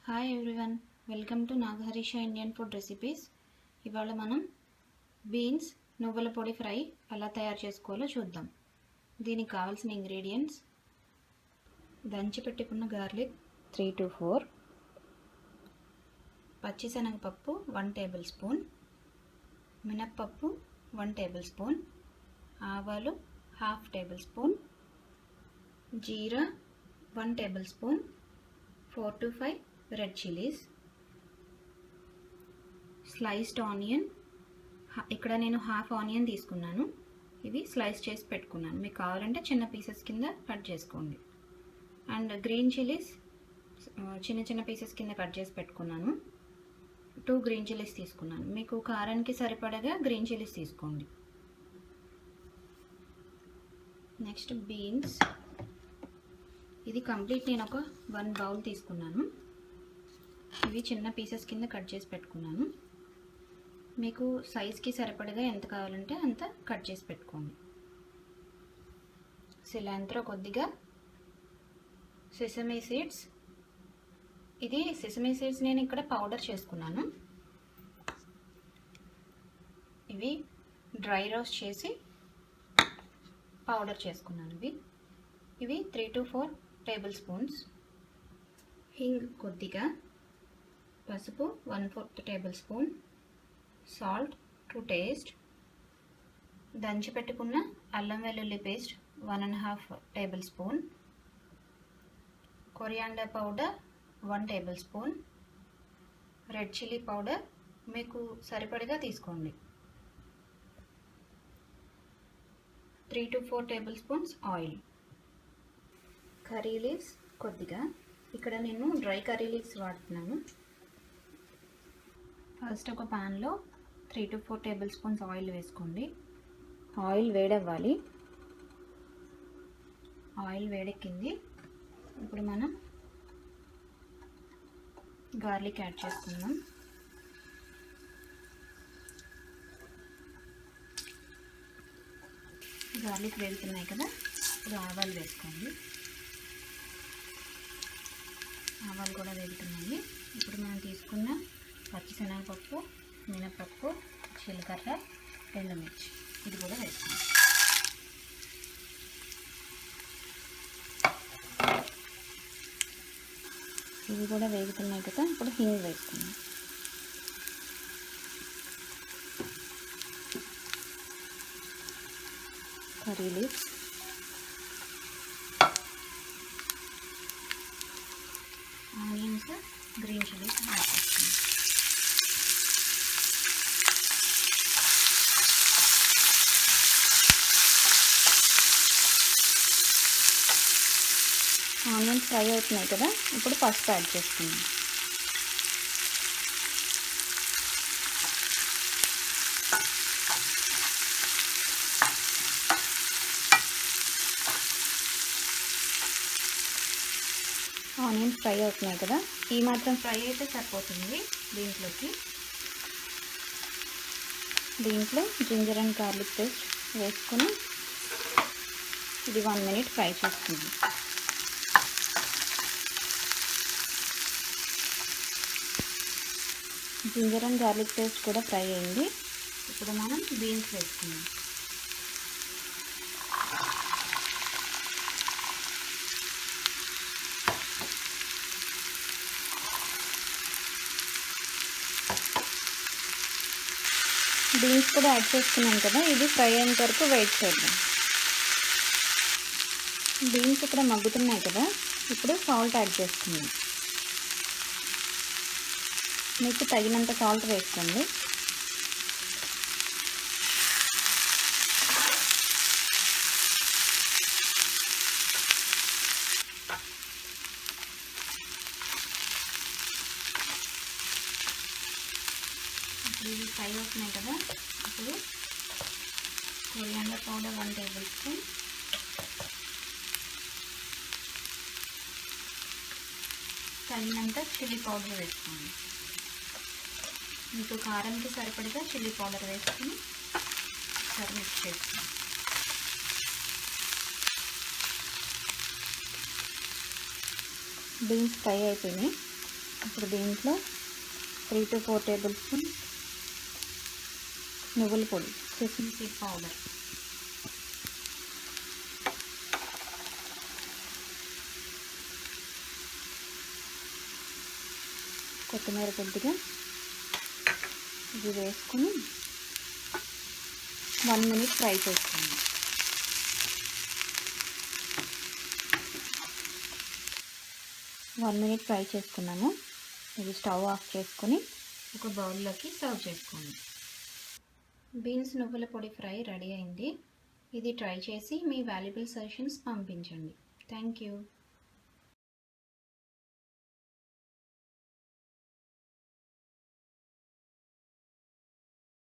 Hi everyone, welcome to Nagaharisha Indian food recipes. ఇవాళ మనం beans నువ్వుల పొడి ఫ్రై ఎలా తయారు చేసుకోవాలో చూద్దాం. దీనికి కావాల్సిన ఇంగ్రీడియంట్స్: దంచి పెట్టుకున్న గార్లిక్ 3 to 4, పచ్చిశనగపప్పు 1 టేబుల్ స్పూన్, మినప్పప్పు 1 టేబుల్ స్పూన్, ఆవాలు 1/2 table spoon, jeera 1 table spoon, 4 to 5 red chillies, sliced onion. ఇక్కడ నేను హాఫ్ ఆనియన్ తీసుకున్నాను. ఇవి స్లైస్ చేసి పెట్టుకున్నాను. మీకు కావాలంటే చిన్న పీసెస్ కింద కట్ చేసుకోండి. అండ్ గ్రీన్ చిల్లీస్ చిన్న చిన్న పీసెస్ కింద కట్ చేసి పెట్టుకున్నాను. 2 గ్రీన్ చిల్లీస్ తీసుకున్నాను. మీకు కారానికి సరిపడగా గ్రీన్ చిల్లీస్ తీసుకోండి. Next beans. ఇది కంప్లీట్ నేను ఒక 1 బౌల్ తీసుకున్నాను. ఇవి చిన్న పీసెస్ కింద కట్ చేసి పెట్టుకున్నాను. మీకు సైజ్కి సరిపడగా ఎంత కావాలంటే అంత కట్ చేసి పెట్టుకోండి. సిలాంత్రో కొద్దిగా, సెసమీ సీడ్స్. ఇది సెసమీ సీడ్స్ నేను ఇక్కడ పౌడర్ చేసుకున్నాను. ఇవి డ్రై రోస్ట్ చేసి పౌడర్ చేసుకున్నాను. ఇవి 3 to 4 టేబుల్ స్పూన్స్. హింగ్ కొద్దిగా, పసుపు 1/4 tablespoon, salt to taste, దంచి పెట్టుకున్న అల్లం వెల్లుల్లి paste 1.5 tablespoon, coriander powder 1 tablespoon, red chilli powder మీకు సరిపడగా తీసుకోండి, 3 to 4 tablespoons oil, curry leaves కొద్దిగా. ఇక్కడ నేను డ్రై కర్రీ లీవ్స్ వాడుతున్నాను. ఫస్ట్ ఒక ప్యాన్లో 3 to 4 టేబుల్ స్పూన్స్ ఆయిల్ వేసుకోండి. ఆయిల్ వేడవ్వాలి. ఆయిల్ వేడెక్కింది. ఇప్పుడు మనం గార్లిక్ యాడ్ చేసుకుందాం. గార్లిక్ వేగుతున్నాయి కదా, ఇప్పుడు ఆవాలు వేసుకోండి. ఆవాలు కూడా వేగుతున్నాయి. ఇప్పుడు మనం తీసుకున్న పచ్చిశనగపప్పు, మినపప్పు, జీలకర్ర, ఎండుమిర్చి ఇది కూడా వేసుకోండి. ఇవి కూడా వేగుతున్నాయి కదా, ఇప్పుడు హింగ్ వేసుకుందాం. Curry leaves, onions, green chillies add చేసుకుందాం. ఆనియన్స్ ఫ్రై అవుతున్నాయి కదా, ఇప్పుడు పసుపు యాడ్ చేసుకుందాం. ఆనియన్స్ ఫ్రై అవుతున్నాయి కదా, ఈ మాత్రం ఫ్రై అయితే సరిపోతుంది. దీంట్లో జింజర్ అండ్ గార్లిక్ పేస్ట్ వేసుకొని ఇది 1 minute ఫ్రై చేసుకుందాం. జింజర్ అండ్ గార్లిక్ పేస్ట్ కూడా ఫ్రై అయింది. ఇప్పుడు మనం బీన్స్ వేసుకుందాం. బీన్స్ కూడా యాడ్ చేసుకున్నాం కదా, ఇది ఫ్రై అయ్యేంత వరకు వెయిట్ చేద్దాం. బీన్స్ ఇక్కడ మగ్గుతున్నాయి కదా, ఇప్పుడు సాల్ట్ యాడ్ చేసుకుందాం. మీకు తగినంత సాల్ట్ వేసుకోండి. ఇవి ఫ్రై అవుతున్నాయి కదా, ఇప్పుడు కొరియాండర్ పౌడర్ 1 టేబుల్ స్పూన్, తగినంత చిల్లీ పౌడర్ వేసుకోండి. మీకు కారంకి సరిపడగా చిల్లీ పౌడర్ వేసుకొని ఒకసారి మిక్స్ చేసుకోండి. బీన్స్ ఫ్రై అయిపోయినాయి. ఇప్పుడు దీంట్లో 3 to 4 టేబుల్ స్పూన్ నువ్వుల పొడి, సెసమి సీడ్ పౌడర్, కొత్తిమీర కొద్దిగా ఇది వేసుకొని 1 minute ఫ్రై చేసుకోండి. 1 minute ఫ్రై చేసుకున్నాము. ఇది స్టవ్ ఆఫ్ చేసుకొని ఒక బౌల్లోకి సర్వ్ చేసుకోండి. బీన్స్ నువ్వుల పొడి ఫ్రై రెడీ అయింది. ఇది ట్రై చేసి మీ వాల్యుబుల్ సజెషన్స్ పంపించండి. Thank you.